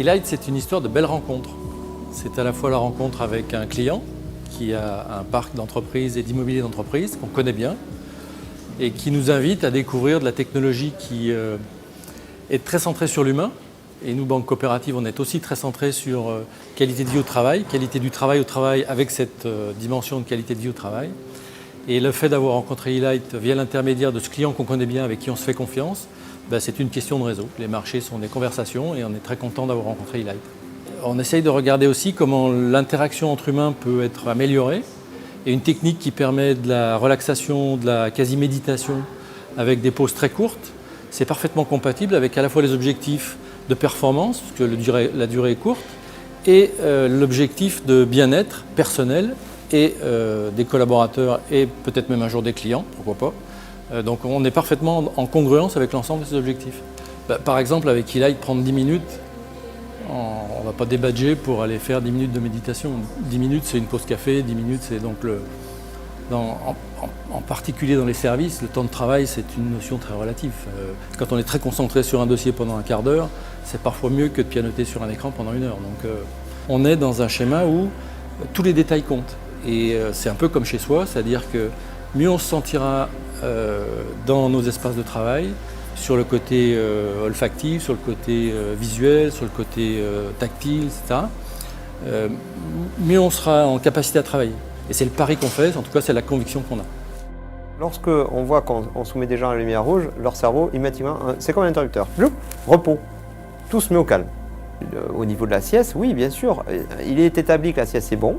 Elight, c'est une histoire de belles rencontres. C'est à la fois la rencontre avec un client qui a un parc d'entreprises et d'immobilier d'entreprise qu'on connaît bien et qui nous invite à découvrir de la technologie qui est très centrée sur l'humain. Et nous, Banque Coopérative, on est aussi très centrés sur qualité de vie au travail, qualité du travail au travail avec cette dimension de qualité de vie au travail. Et le fait d'avoir rencontré Elight via l'intermédiaire de ce client qu'on connaît bien, avec qui on se fait confiance, c'est une question de réseau. Les marchés sont des conversations et on est très content d'avoir rencontré Elight. On essaye de regarder aussi comment l'interaction entre humains peut être améliorée. Et une technique qui permet de la relaxation, de la quasi-méditation avec des pauses très courtes, c'est parfaitement compatible avec à la fois les objectifs de performance, parce que la durée est courte, et l'objectif de bien-être personnel et des collaborateurs et peut-être même un jour des clients, pourquoi pas. Donc on est parfaitement en congruence avec l'ensemble de ces objectifs. Par exemple, avec Elight, prendre 10 minutes, on ne va pas débadger pour aller faire 10 minutes de méditation. 10 minutes, c'est une pause café, 10 minutes, c'est donc en particulier dans les services, le temps de travail, c'est une notion très relative. Quand on est très concentré sur un dossier pendant un quart d'heure, c'est parfois mieux que de pianoter sur un écran pendant 1 heure. Donc on est dans un schéma où tous les détails comptent. Et c'est un peu comme chez soi, c'est-à-dire que mieux on se sentira dans nos espaces de travail, sur le côté olfactif, sur le côté visuel, sur le côté tactile, etc., mieux on sera en capacité à travailler. Et c'est le pari qu'on fait, en tout cas c'est la conviction qu'on a. Lorsqu'on voit qu'on soumet des gens à la lumière rouge, leur cerveau, immédiatement, c'est comme un interrupteur. Repos. Tout se met au calme. Au niveau de la sieste, oui, bien sûr. Il est établi que la sieste est bon,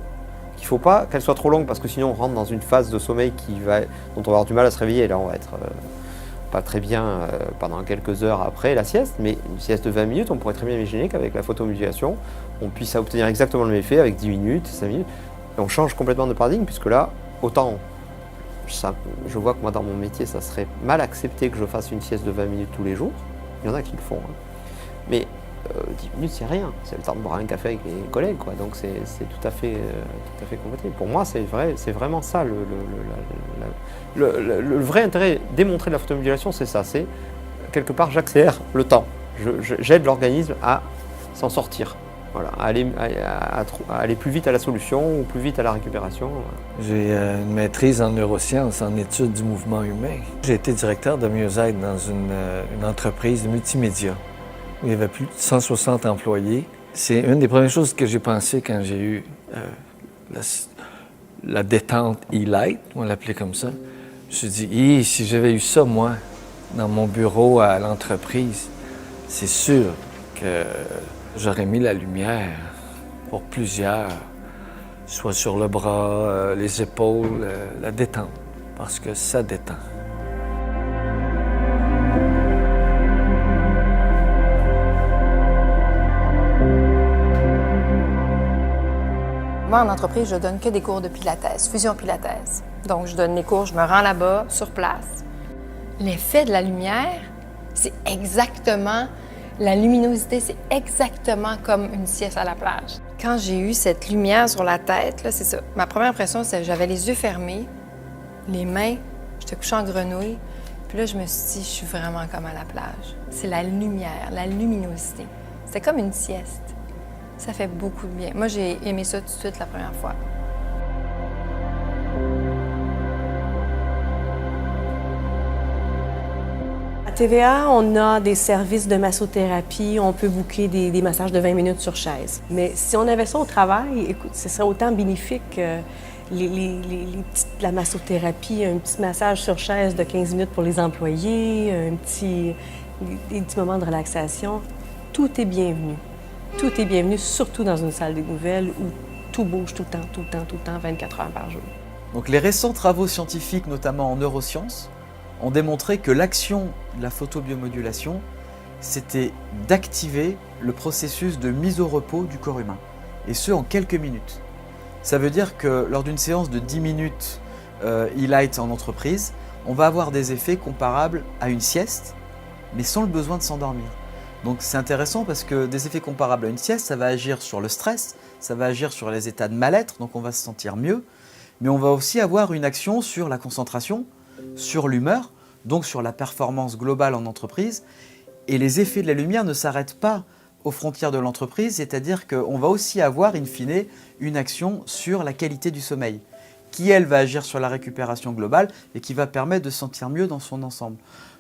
qu'il ne faut pas qu'elle soit trop longue parce que sinon on rentre dans une phase de sommeil dont on va avoir du mal à se réveiller. Et là, on va être pas très bien pendant quelques heures après la sieste, mais une sieste de 20 minutes, on pourrait très bien imaginer qu'avec la photomodulation, on puisse obtenir exactement le même effet avec 10 minutes, 5 minutes. Et on change complètement de paradigme puisque là, autant je vois que moi dans mon métier, ça serait mal accepté que je fasse une sieste de 20 minutes tous les jours. Il y en a qui le font. Hein. Mais 10 minutes, c'est rien. C'est le temps de boire un café avec les collègues, quoi. Donc c'est tout à fait compatible. Pour moi, c'est vraiment ça le vrai intérêt démontré de la photomodulation, c'est ça. C'est quelque part, j'accélère le temps. J'aide l'organisme à s'en sortir. Voilà, à aller plus vite à la solution ou plus vite à la récupération. J'ai une maîtrise en neurosciences, en études du mouvement humain. J'ai été directeur de mieux-être dans une entreprise de multimédia où il y avait plus de 160 employés. C'est une des premières choses que j'ai pensé quand j'ai eu la détente Elight, on l'appelait comme ça. Je me suis dit, si j'avais eu ça, moi, dans mon bureau à l'entreprise, c'est sûr que j'aurais mis la lumière pour plusieurs, soit sur le bras, les épaules, la détente, parce que ça détend. Moi, en entreprise, je donne que des cours de pilates, fusion pilates. Donc, je donne les cours, je me rends là-bas, sur place. L'effet de la lumière, c'est exactement, la luminosité, c'est exactement comme une sieste à la plage. Quand j'ai eu cette lumière sur la tête, là, c'est ça. Ma première impression, c'est que j'avais les yeux fermés, les mains, j'étais couchée en grenouille. Puis là, je me suis dit, je suis vraiment comme à la plage. C'est la lumière, la luminosité. C'était comme une sieste. Ça fait beaucoup de bien. Moi, j'ai aimé ça tout de suite la première fois. À TVA, on a des services de massothérapie. On peut booker des massages de 20 minutes sur chaise. Mais si on avait ça au travail, écoute, ce serait autant bénéfique que la massothérapie, un petit massage sur chaise de 15 minutes pour les employés, des petits moments de relaxation. Tout est bienvenu. Tout est bienvenu, surtout dans une salle des nouvelles où tout bouge tout le temps, 24 heures par jour. Donc les récents travaux scientifiques, notamment en neurosciences, ont démontré que l'action de la photobiomodulation, c'était d'activer le processus de mise au repos du corps humain, et ce en quelques minutes. Ça veut dire que lors d'une séance de 10 minutes Elight en entreprise, on va avoir des effets comparables à une sieste, mais sans le besoin de s'endormir. Donc c'est intéressant parce que des effets comparables à une sieste, ça va agir sur le stress, ça va agir sur les états de mal-être, donc on va se sentir mieux, mais on va aussi avoir une action sur la concentration, sur l'humeur, donc sur la performance globale en entreprise. Et les effets de la lumière ne s'arrêtent pas aux frontières de l'entreprise, c'est-à-dire qu'on va aussi avoir, in fine, une action sur la qualité du sommeil, qui, elle, va agir sur la récupération globale et qui va permettre de se sentir mieux dans son ensemble.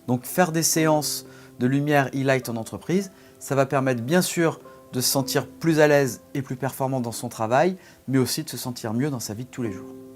Donc faire des séances de lumière e-light en entreprise, ça va permettre bien sûr de se sentir plus à l'aise et plus performant dans son travail, mais aussi de se sentir mieux dans sa vie de tous les jours.